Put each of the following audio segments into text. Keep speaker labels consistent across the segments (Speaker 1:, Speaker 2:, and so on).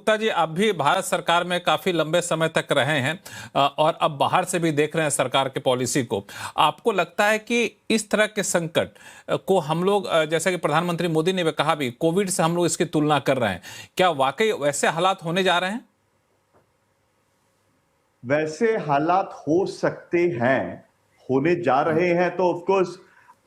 Speaker 1: गुप्ता जी, आप भी भारत सरकार में काफी लंबे समय तक रहे हैं और अब बाहर से भी देख रहे हैं सरकार के पॉलिसी को। आपको लगता है कि इस तरह के संकट को हम लोग, जैसा कि प्रधानमंत्री मोदी ने भी कहा, भी कोविड से हम लोग इसकी तुलना कर रहे हैं, क्या वाकई वैसे हालात होने जा रहे हैं?
Speaker 2: वैसे हालात हो सकते हैं, होने जा रहे हैं। तो ऑफ कोर्स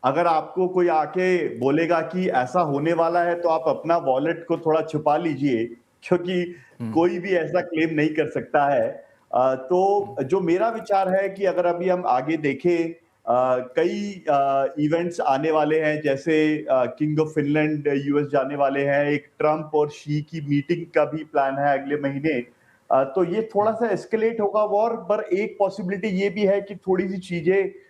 Speaker 2: अगर आपको कोई आके बोलेगा कि ऐसा होने वाला है तो आप अपना वॉलेट को थोड़ा छुपा लीजिए, क्योंकि कोई भी ऐसा क्लेम नहीं कर सकता है। तो जो मेरा विचार है कि अगर अभी हम आगे देखें, कई इवेंट्स आने वाले हैं, जैसे किंग ऑफ फिनलैंड यूएस जाने वाले हैं, एक ट्रम्प और शी की मीटिंग का भी प्लान है अगले महीने। तो ये थोड़ा सा एस्केलेट होगा वॉर, पर एक पॉसिबिलिटी ये भी है कि थोड़ी सी चीजें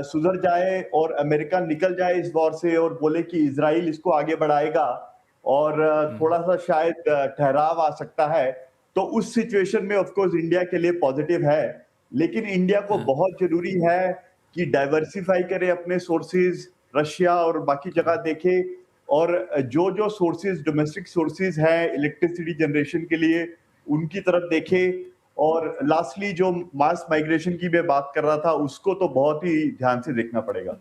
Speaker 2: सुधर जाए और अमेरिका निकल जाए इस वॉर से और बोले कि इजराइल इसको आगे बढ़ाएगा, और थोड़ा सा शायद ठहराव आ सकता है। तो उस सिचुएशन में ऑफ कोर्स इंडिया के लिए पॉजिटिव है, लेकिन इंडिया को बहुत जरूरी है कि डाइवर्सिफाई करे अपने सोर्सेज, रशिया और बाकी जगह देखे, और जो जो सोर्सेज, डोमेस्टिक सोर्सेज हैं इलेक्ट्रिसिटी जनरेशन के लिए, उनकी तरफ देखे। और लास्टली जो मास माइग्रेशन की मैं बात कर रहा था, उसको तो बहुत ही ध्यान से देखना पड़ेगा।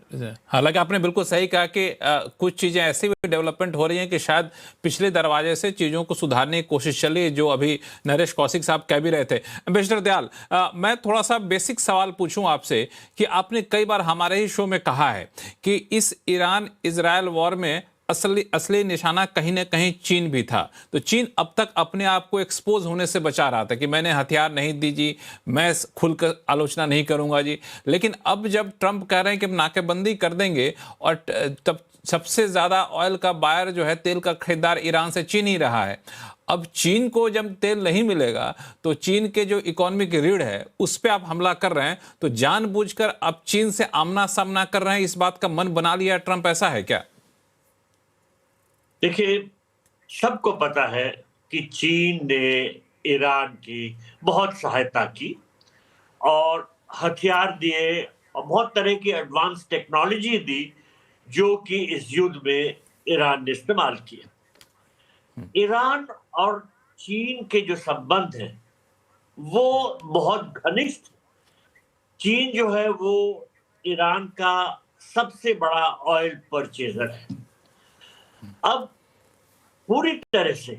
Speaker 1: हालांकि आपने बिल्कुल सही कहा कि कुछ चीजें ऐसी भी डेवलपमेंट हो रही हैं कि शायद पिछले दरवाजे से चीजों को सुधारने की कोशिश चली, जो अभी नरेश कौशिक साहब कह भी रहे थे। एम्बेसडर दयाल, मैं थोड़ा सा बेसिक सवाल पूछूं आपसे कि आपने कई बार हमारे ही शो में कहा है कि इस ईरान इजराइल वॉर में असली निशाना कहीं ना कहीं चीन भी था। तो चीन अब तक अपने आप को एक्सपोज होने से बचा रहा था कि मैंने हथियार नहीं दी जी, मैं खुलकर आलोचना नहीं करूंगा जी। लेकिन अब जब ट्रंप कह रहे हैं कि हम नाकेबंदी कर देंगे, और तब सबसे ज्यादा ऑयल का बायर जो है, तेल का खरीदार ईरान से चीन ही रहा है। अब चीन को जब तेल नहीं मिलेगा तो चीन के जो इकोनॉमी की रीढ़ है उस पर आप हमला कर रहे हैं। तो जानबूझकर अब चीन से आमना सामना कर रहे हैं, इस बात का मन बना लिया ट्रंप, ऐसा है क्या?
Speaker 3: देखिए, सबको पता है कि चीन ने ईरान की बहुत सहायता की और हथियार दिए और बहुत तरह की एडवांस टेक्नोलॉजी दी, जो कि इस युद्ध में ईरान ने इस्तेमाल किया। ईरान और चीन के जो संबंध हैं वो बहुत घनिष्ठ। चीन जो है वो ईरान का सबसे बड़ा ऑयल परचेजर है। अब पूरी तरह से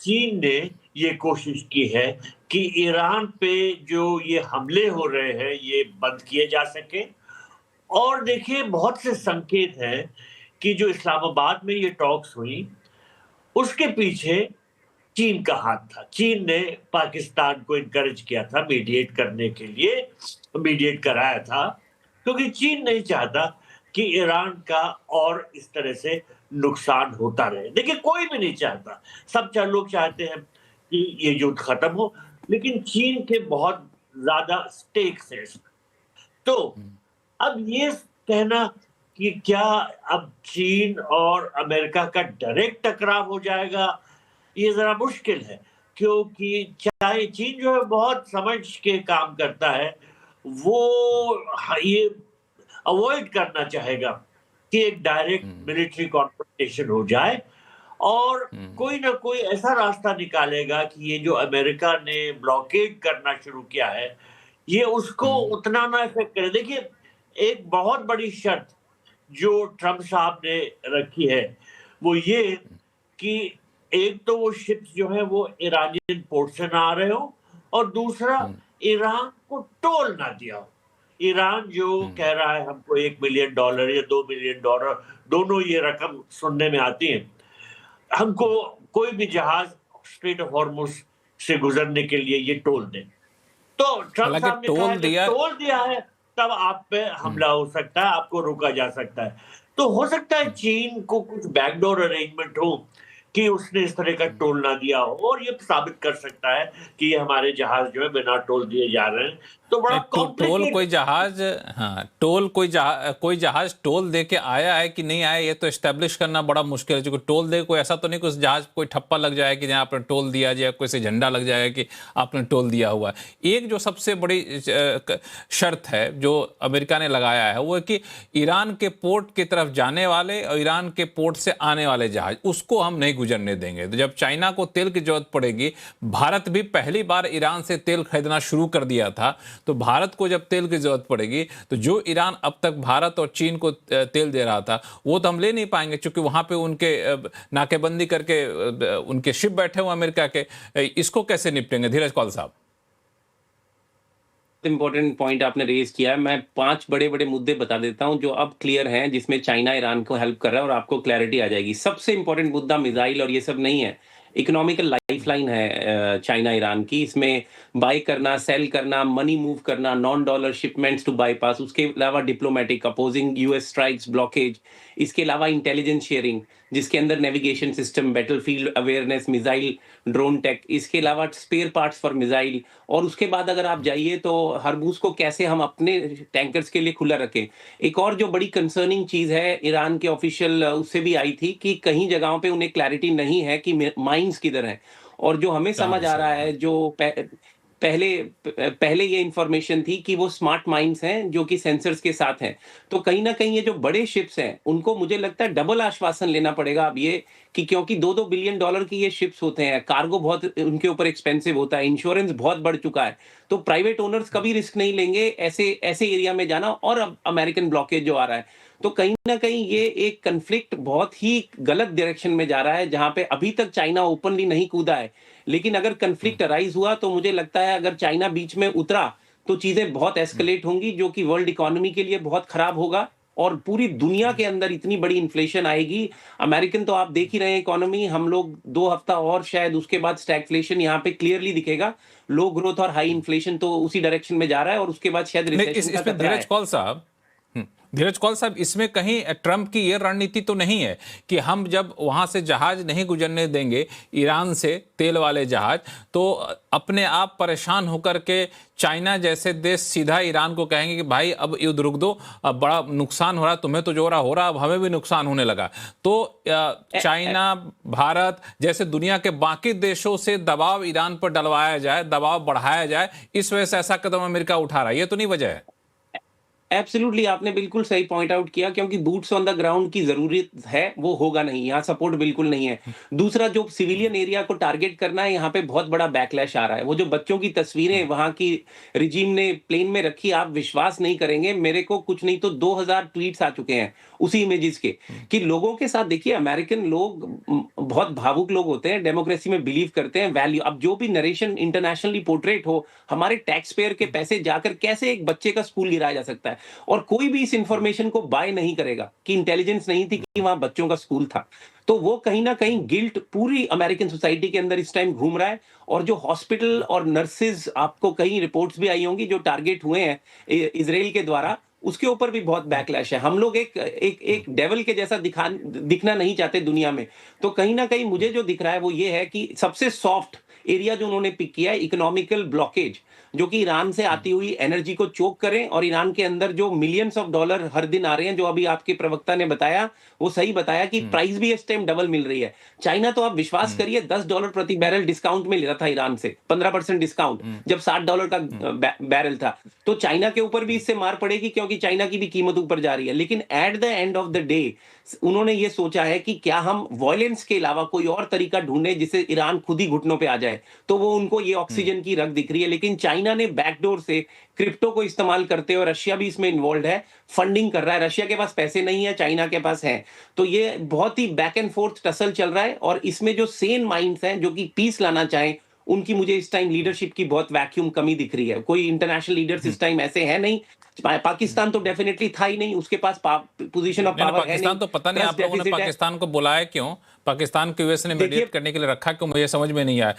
Speaker 3: चीन ने ये कोशिश की है कि ईरान पे जो ये हमले हो रहे हैं ये बंद किए जा सके। और देखिए, बहुत से संकेत हैं कि जो इस्लामाबाद में ये टॉक्स हुई, उसके पीछे चीन का हाथ था। चीन ने पाकिस्तान को इनकरेज किया था मीडिएट करने के लिए, मीडिएट कराया था, क्योंकि चीन नहीं चाहता कि ईरान का और इस तरह से नुकसान होता रहे। देखिए, कोई भी नहीं चाहता, सब लोग चाहते हैं कि ये युद्ध खत्म हो, लेकिन चीन के बहुत ज्यादा स्टेक्स है इसमें। तो अब ये कहना कि क्या अब चीन और अमेरिका का डायरेक्ट टकराव हो जाएगा, ये जरा मुश्किल है, क्योंकि चाहे चीन जो है बहुत समझ के काम करता है, वो ये अवॉइड करना चाहेगा कि एक डायरेक्ट मिलिट्री कॉन्फ्रंटेशन हो जाए, और कोई ना कोई ऐसा रास्ता निकालेगा कि ये जो अमेरिका ने ब्लॉकेड करना शुरू किया है, ये उसको उतना ना इफेक्ट करे। देखिए, एक बहुत बड़ी शर्त जो ट्रंप साहब ने रखी है वो ये कि एक तो वो शिप्स जो है वो ईरानियन पोर्ट से ना आ रहे हो, और दूसरा ईरान को टोल ना दिया हो। ईरान जो कह रहा है हमको $1 मिलियन या $2 मिलियन, दोनों ये रकम सुनने में आती है, हमको कोई भी जहाज स्ट्रेट ऑफ हॉर्मुज से गुजरने के लिए ये टोल दे। तो ट्रंप साहब ने कहा कि टोल दिया है तब आप पे हमला हो सकता है, आपको रोका जा सकता है। तो हो सकता है चीन को कुछ बैकडोर अरेंजमेंट हो कि उसने इस तरह का टोल ना दिया हो, और ये साबित कर सकता है कि ये हमारे जहाज जो है बिना टोल दिए जा रहे हैं। तो बड़ा
Speaker 1: टोल कोई जहाज, हाँ, टोल कोई जहाज टोल दे के आया है कि नहीं आया, ये तो एस्टेब्लिश करना बड़ा मुश्किल है। जो टोल दे, कोई ऐसा तो नहीं कि उस जहाज कोई ठप्पा लग जाए कि जहां आपने टोल दिया जाए, कोई से झंडा लग जाएगा कि आपने टोल दिया हुआ है। एक जो सबसे बड़ी शर्त है जो अमेरिका ने लगाया है वो है कि ईरान के पोर्ट की तरफ जाने वाले और ईरान के पोर्ट से आने वाले जहाज, उसको हम नहीं गुजरने देंगे। तो जब चाइना को तेल की जरूरत पड़ेगी, भारत भी पहली बार ईरान से तेल खरीदना शुरू कर दिया था, तो भारत को जब तेल की जरूरत पड़ेगी तो जो ईरान अब तक भारत और चीन को तेल दे रहा था वो तो हम ले नहीं पाएंगे, क्योंकि वहां पे उनके नाकेबंदी करके उनके शिप बैठे हुए अमेरिका के। इसको कैसे निपटेंगे धीरज कौल साहब?
Speaker 4: इंपॉर्टेंट पॉइंट आपने रेज किया है। मैं 5 बड़े बड़े मुद्दे बता देता हूं जो अब क्लियर हैं, जिसमें चाइना ईरान को हेल्प कर रहा है और आपको क्लैरिटी आ जाएगी। सबसे इंपॉर्टेंट मुद्दा मिसाइल और ये सब नहीं है, इकोनॉमिकल लाइफलाइन है चाइना ईरान की। इसमें बाय करना, सेल करना, मनी मूव करना, non dollar shipments to bypass, उसके अलावा diplomatic, opposing US strikes, blockage, इसके अलावा इंटेलिजेंस शेयरिंग जिसके अंदर navigation system, battlefield awareness, missile, drone tech, इसके अलावा स्पेयर पार्ट्स फॉर मिसाइल। और उसके बाद अगर आप जाइए तो हरमुज को कैसे हम अपने टैंकर्स के लिए खुला रखें। एक और जो बड़ी कंसर्निंग चीज है ईरान के ऑफिशियल उससे भी आई थी कि कहीं जगहों पे उन्हें क्लैरिटी नहीं है कि माइंस किधर है। और जो हमें समझ आ रहा है, जो पहले ये इंफॉर्मेशन थी कि वो स्मार्ट माइंस हैं जो कि सेंसर्स के साथ हैं। तो कहीं ना कहीं ये जो बड़े शिप्स हैं उनको मुझे लगता है डबल आश्वासन लेना पड़ेगा अब ये, कि क्योंकि $2-2 बिलियन की ये शिप्स होते हैं, कार्गो बहुत उनके ऊपर एक्सपेंसिव होता है, इंश्योरेंस बहुत बढ़ चुका है, तो प्राइवेट ओनर्स कभी रिस्क नहीं लेंगे ऐसे ऐसे एरिया में जाना। और अब अमेरिकन ब्लॉकेज जो आ रहा है, तो कहीं ना कहीं ये एक कंफ्लिक्ट बहुत ही गलत डायरेक्शन में जा रहा है, जहां पे अभी तक चाइना ओपनली नहीं कूदा है। लेकिन अगर कंफ्लिक्ट अराइज हुआ तो मुझे लगता है अगर चाइना बीच में उतरा तो चीजें बहुत एस्केलेट होंगी, जो कि वर्ल्ड इकोनॉमी के लिए बहुत खराब होगा और पूरी दुनिया के अंदर इतनी बड़ी इन्फ्लेशन आएगी। अमेरिकन तो आप देख ही रहे हैं इकोनॉमी, हम लोग 2 हफ्ता और शायद उसके बाद स्टैगफ्लेशन यहाँ पे क्लियरली दिखेगा। लो ग्रोथ और हाई इन्फ्लेशन तो उसी डायरेक्शन में जा रहा है और उसके बाद शायद रिसेशन का खतरा है।
Speaker 1: धीरज कौल साहब, इसमें कहीं ट्रंप की ये रणनीति तो नहीं है कि हम जब वहां से जहाज नहीं गुजरने देंगे ईरान से, तेल वाले जहाज, तो अपने आप परेशान होकर के चाइना जैसे देश सीधा ईरान को कहेंगे कि भाई अब युद्ध रुक दो, अब बड़ा नुकसान हो रहा है, तुम्हें तो जो हो रहा अब हमें भी नुकसान होने लगा। तो चाइना, भारत जैसे दुनिया के बाकी देशों से दबाव ईरान पर डलवाया जाए, दबाव बढ़ाया जाए, इस वजह से ऐसा कदम अमेरिका उठा रहा है, ये तो नहीं वजह है?
Speaker 4: एब्सोल्युटली, आपने बिल्कुल सही पॉइंट आउट किया, क्योंकि बूट्स ऑन द ग्राउंड की जरूरत है, वो होगा नहीं, यहाँ सपोर्ट बिल्कुल नहीं है। दूसरा, जो सिविलियन एरिया को टारगेट करना है, यहाँ पे बहुत बड़ा बैकलैश आ रहा है। वो जो बच्चों की तस्वीरें वहां की रिजीम ने प्लेन में रखी, आप विश्वास नहीं करेंगे, मेरे को कुछ नहीं तो 2000 ट्वीट्स आ चुके हैं उसी इमेजेस के, कि लोगों के साथ देखिए, अमेरिकन लोग बहुत भावुक लोग होते हैं, डेमोक्रेसी में बिलीव करते हैं, वैल्यू। अब जो भी नरेशन इंटरनेशनली पोर्ट्रेट हो, हमारे टैक्स पेयर के पैसे जाकर कैसे एक बच्चे का स्कूल गिराया जा सकता है, और कोई भी इस इंफॉर्मेशन को बाय नहीं करेगा कि इंटेलिजेंस नहीं थी कि वहां बच्चों का स्कूल था। तो वो कहीं ना कहीं गिल्ट पूरी अमेरिकन सोसाइटी के अंदर इस टाइम घूम रहा है। और जो हॉस्पिटल और नर्सेज, आपको कई रिपोर्ट्स भी आई होंगी, जो टारगेट हुए हैं इजराइल के द्वारा, उसके ऊपर भी बहुत बैकलैश है। हम लोग एक डेविल के जैसा दिखना नहीं चाहते दुनिया में। तो कहीं ना कहीं मुझे जो दिख रहा है वो ये है कि सबसे सॉफ्ट एरिया जो उन्होंने पिक किया है, इकोनॉमिकल ब्लॉकेज, जो कि ईरान से आती हुई एनर्जी को चोक करें, और ईरान के अंदर जो मिलियंस ऑफ डॉलर हर दिन आ रहे हैं, जो अभी आपके प्रवक्ता ने बताया, वो सही बताया कि प्राइस भी इस टाइम डबल मिल रही है। चाइना तो आप विश्वास करिए $10 प्रति बैरल डिस्काउंट में ले रहा था ईरान से, 15% डिस्काउंट, जब $60 का बैरल था। तो चाइना के ऊपर भी इससे मार पड़ेगी, क्योंकि चाइना की भी कीमत ऊपर जा रही है। लेकिन at the end of the day उन्होंने ये सोचा है कि क्या हम वायलेंस के अलावा कोई और तरीका ढूंढे जिससे ईरान खुद ही घुटनों पे आ जाए। तो वो उनको ये ऑक्सीजन की रग दिख रही है। लेकिन चाइना ने बैकडोर से क्रिप्टो को इस्तेमाल करते हुए, रशिया भी इसमें इन्वॉल्व है, फंडिंग कर रहा है। रशिया के पास पैसे नहीं है, चाइना के पास है। तो ये बहुत ही बैक एंड फोर्थ टसल चल रहा है। और इसमें जो सेन माइंड्स हैं, जो कि पीस लाना चाहें, उनकी मुझे इस टाइम लीडरशिप की बहुत वैक्यूम कमी दिख रही है। कोई इंटरनेशनल लीडर्स इस टाइम ऐसे है नहीं। पाकिस्तान तो डेफिनेटली था ही नहीं, उसके पास पोजीशन ऑफ पावर है नहीं।
Speaker 1: पाकिस्तान तो पता नहीं आप लोगों ने पाकिस्तान को बुलाया क्यों, पाकिस्तान को यूएस ने मीडिएट करने के लिए रखा क्यों, मुझे समझ में नहीं आया।